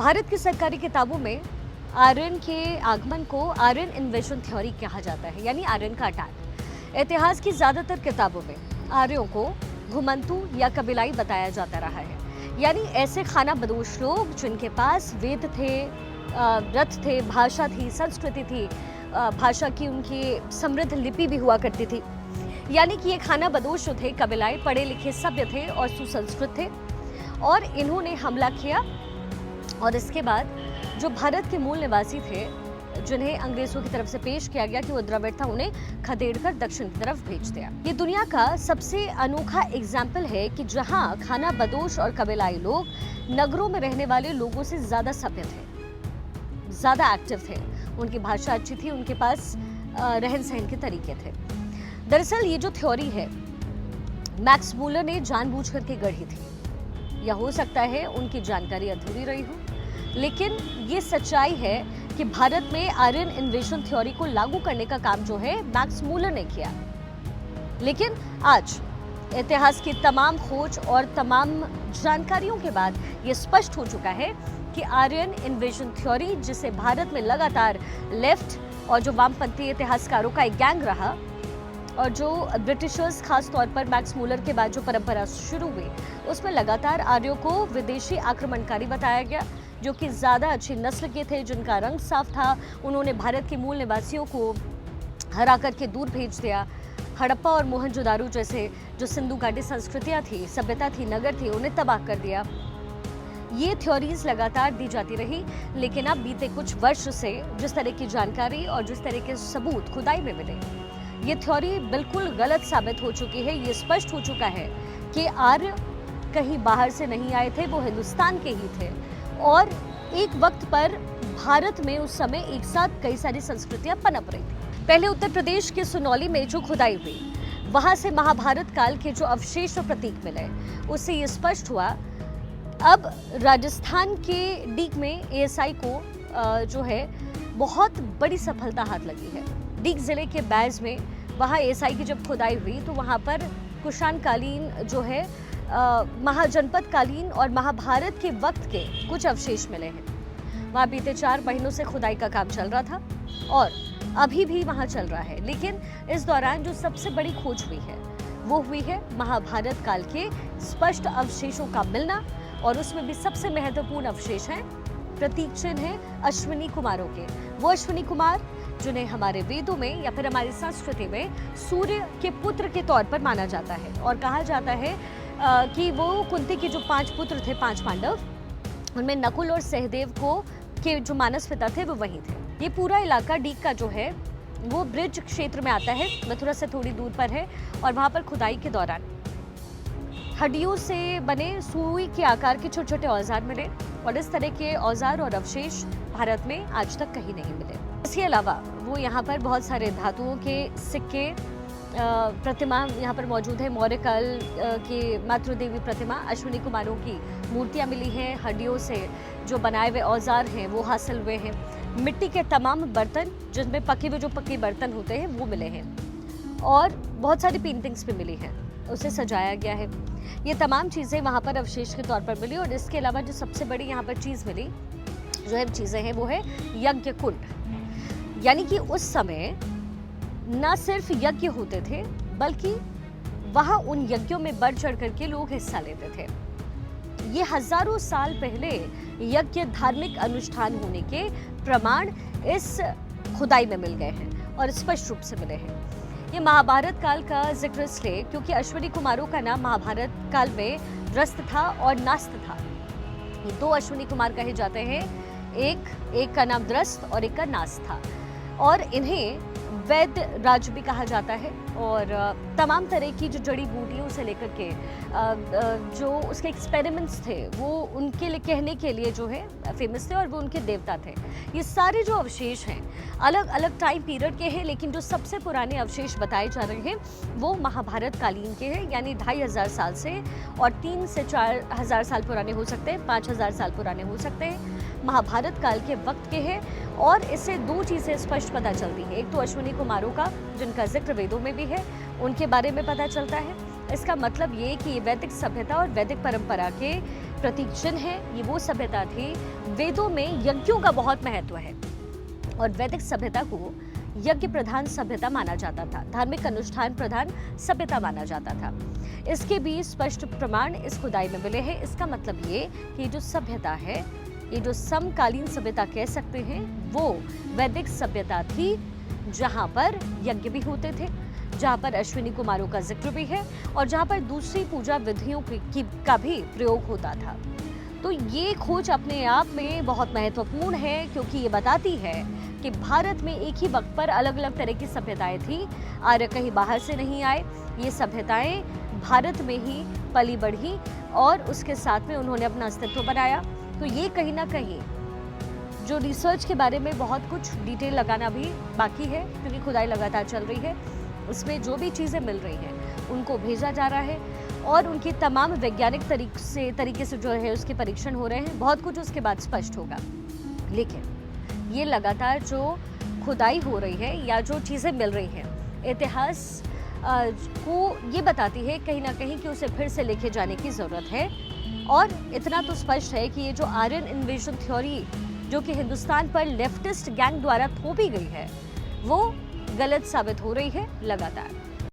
भारत की सरकारी किताबों में आर्यन के आगमन को आर्यन इन्वेजन थ्योरी कहा जाता है, यानी आर्यन का अटैक। इतिहास की ज्यादातर किताबों में आर्यों को घुमंतु या कबीलाई बताया जाता रहा है, यानी ऐसे खाना बदोश लोग जिनके पास वेद थे, रथ थे, भाषा थी, संस्कृति थी, भाषा की उनकी समृद्ध लिपि भी हुआ करती थी। यानी कि ये खाना बदोश जो थे कबीलाई पढ़े लिखे सभ्य थे और सुसंस्कृत थे, और इन्होंने हमला किया। और इसके बाद जो भारत के मूल निवासी थे, जिन्हें अंग्रेजों की तरफ से पेश किया गया कि वो द्रविड़ था, उन्हें खदेड़कर दक्षिण की तरफ भेज दिया। ये दुनिया का सबसे अनोखा एग्जाम्पल है कि जहां खाना बदोश और कबीलाई लोग नगरों में रहने वाले लोगों से ज्यादा सभ्य थे, ज्यादा एक्टिव थे, उनकी भाषा अच्छी थी, उनके पास रहन सहन के तरीके थे। दरअसल ये जो थ्योरी है मैक्स मूलर ने जानबूझ करके गढ़ी थी, या हो सकता है उनकी जानकारी अधूरी रही हो, लेकिन ये सच्चाई है कि भारत में आर्यन इन्वेजन थ्योरी को लागू करने का काम जो है मैक्स मूलर ने किया। लेकिन आज इतिहास की तमाम खोज और तमाम जानकारियों के बाद ये स्पष्ट हो चुका है कि आर्यन इन्वेजन थ्योरी, जिसे भारत में लगातार लेफ्ट और जो वामपंथी इतिहासकारों का एक गैंग रहा, और जो ब्रिटिशर्स खास तौर पर मैक्स मूलर के बाद जो परंपरा शुरू हुई, उसमें लगातार आर्यों को विदेशी आक्रमणकारी बताया गया, जो कि ज़्यादा अच्छी नस्ल के थे, जिनका रंग साफ था। उन्होंने भारत के मूल निवासियों को हरा करके दूर भेज दिया। हड़प्पा और मोहनजोदारो जैसे जो सिंधु घाटी संस्कृतियाँ थी, सभ्यता थी, नगर थे, उन्हें तबाह कर दिया। ये थ्योरीज लगातार दी जाती रही, लेकिन अब बीते कुछ वर्ष से जिस तरह की जानकारी और जिस तरह के सबूत खुदाई में मिले, ये थ्योरी बिल्कुल गलत साबित हो चुकी है। ये स्पष्ट हो चुका है कि आर्य कहीं बाहर से नहीं आए थे, वो हिंदुस्तान के ही थे, और एक वक्त पर भारत में उस समय एक साथ कई सारी संस्कृतियां पनप रही थी। पहले उत्तर प्रदेश के सुनौली में जो खुदाई हुई, वहां से महाभारत काल के जो अवशेष और प्रतीक मिले, उससे ये स्पष्ट हुआ। अब राजस्थान के डीग में एएसआई को जो है बहुत बड़ी सफलता हाथ लगी है। डीग जिले के बैज में वहाँ एएसआई की जब खुदाई हुई तो वहाँ पर कुषाण कालीन जो है महाजनपद कालीन और महाभारत के वक्त के कुछ अवशेष मिले हैं। वहाँ बीते 4 महीनों से खुदाई का काम चल रहा था और अभी भी वहाँ चल रहा है। लेकिन इस दौरान जो सबसे बड़ी खोज हुई है वो हुई है महाभारत काल के स्पष्ट अवशेषों का मिलना, और उसमें भी सबसे महत्वपूर्ण अवशेष हैं, प्रतीक चिन्ह हैं अश्विनी कुमारों के। वो अश्विनी कुमार जिन्हें हमारे वेदों में या फिर हमारी संस्कृति में सूर्य के पुत्र के तौर पर माना जाता है, और कहा जाता है कि वो कुंती के जो 5 पुत्र थे, 5 पांडव, उनमें नकुल और सहदेव को के जो मानस पिता थे वो वही थे। ये पूरा इलाका डीग का जो है वो ब्रिज क्षेत्र में आता है, मथुरा से थोड़ी दूर पर है, और वहाँ पर खुदाई के दौरान हड्डियों से बने सुई के आकार के छोटे छोटे औजार मिले, और इस तरह के औजार और अवशेष भारत में आज तक कहीं नहीं मिले। इसके अलावा वो यहाँ पर बहुत सारे धातुओं के सिक्के, प्रतिमा यहाँ पर मौजूद है। मौर्य काल की मातृदेवी प्रतिमा, अश्विनी कुमारों की मूर्तियाँ मिली हैं, हड्डियों से जो बनाए हुए औजार हैं वो हासिल हुए हैं, मिट्टी के तमाम बर्तन जिनमें पके हुए जो पके बर्तन होते हैं वो मिले हैं, और बहुत सारी पेंटिंग्स भी मिली हैं, उसे सजाया गया है। ये तमाम चीज़ें वहाँ पर अवशेष के तौर पर मिली। और इसके अलावा जो सबसे बड़ी यहाँ पर चीज़ मिली, जो है चीज़ें हैं, वो है यज्ञ कुंड। यानी कि उस समय न सिर्फ यज्ञ होते थे, बल्कि वहाँ उन यज्ञों में बढ़ चढ़ करके लोग हिस्सा लेते थे। ये हजारों साल पहले यज्ञ धार्मिक अनुष्ठान होने के प्रमाण इस खुदाई में मिल गए हैं और स्पष्ट रूप से मिले हैं। ये महाभारत काल का जिक्र इसलिए क्योंकि अश्विनी कुमारों का नाम महाभारत काल में द्रस्त था और नास्त था। ये 2 अश्विनी कुमार कहे जाते हैं, एक का नाम द्रस्त और एक का नास्त था, और इन्हें वैद राज भी कहा जाता है। और तमाम तरह की जो जड़ी बूटियों से लेकर के जो उसके एक्सपेरिमेंट्स थे वो उनके लिए कहने के लिए जो है फेमस थे, और वो उनके देवता थे। ये सारे जो अवशेष हैं अलग अलग टाइम पीरियड के हैं, लेकिन जो सबसे पुराने अवशेष बताए जा रहे हैं वो महाभारत कालीन के हैं, यानी 2500 साल से, और 3 से 4000 साल पुराने हो सकते हैं, 5000 साल पुराने हो सकते हैं, महाभारत काल के वक्त के हैं। और इससे 2 चीज़ें स्पष्ट पता चलती है। एक तो अश्विनी कुमारों का, जिनका जिक्र वेदों में भी है, उनके बारे में पता चलता है। इसका मतलब ये कि ये वैदिक सभ्यता और वैदिक परंपरा के प्रतीक चिन्ह है। ये वो सभ्यता थी, वेदों में यज्ञों का बहुत महत्व है और वैदिक सभ्यता को यज्ञ प्रधान सभ्यता माना जाता था, धार्मिक अनुष्ठान प्रधान सभ्यता माना जाता था। इसके भी स्पष्ट प्रमाण इस खुदाई में मिले हैं। इसका मतलब ये कि जो सभ्यता है, ये जो समकालीन सभ्यता कह सकते हैं, वो वैदिक सभ्यता थी, जहां पर यज्ञ भी होते थे, जहां पर अश्विनी कुमारों का जिक्र भी है और जहां पर दूसरी पूजा विधियों का भी प्रयोग होता था। तो ये खोज अपने आप में बहुत महत्वपूर्ण है, क्योंकि ये बताती है कि भारत में एक ही वक्त पर अलग अलग तरह की सभ्यताएं थी। आर्य कहीं बाहर से नहीं आए, ये सभ्यताएं भारत में ही पली बढ़ी और उसके साथ में उन्होंने अपना अस्तित्व बनाया। तो ये कहीं ना कहीं जो रिसर्च के बारे में बहुत कुछ डिटेल लगाना भी बाकी है, क्योंकि खुदाई लगातार चल रही है, उसमें जो भी चीज़ें मिल रही हैं उनको भेजा जा रहा है और उनकी तमाम वैज्ञानिक तरीके से जो है उसके परीक्षण हो रहे हैं। बहुत कुछ उसके बाद स्पष्ट होगा, लेकिन ये लगातार जो खुदाई हो रही है या जो चीज़ें मिल रही हैं, इतिहास को ये बताती है कहीं ना कहीं कि उसे फिर से लिखे जाने की ज़रूरत है। और इतना तो स्पष्ट है कि ये जो आर्यन इन्वेजन थ्योरी जो कि हिंदुस्तान पर लेफ्टिस्ट गैंग द्वारा थोपी गई है, वो गलत साबित हो रही है लगातार।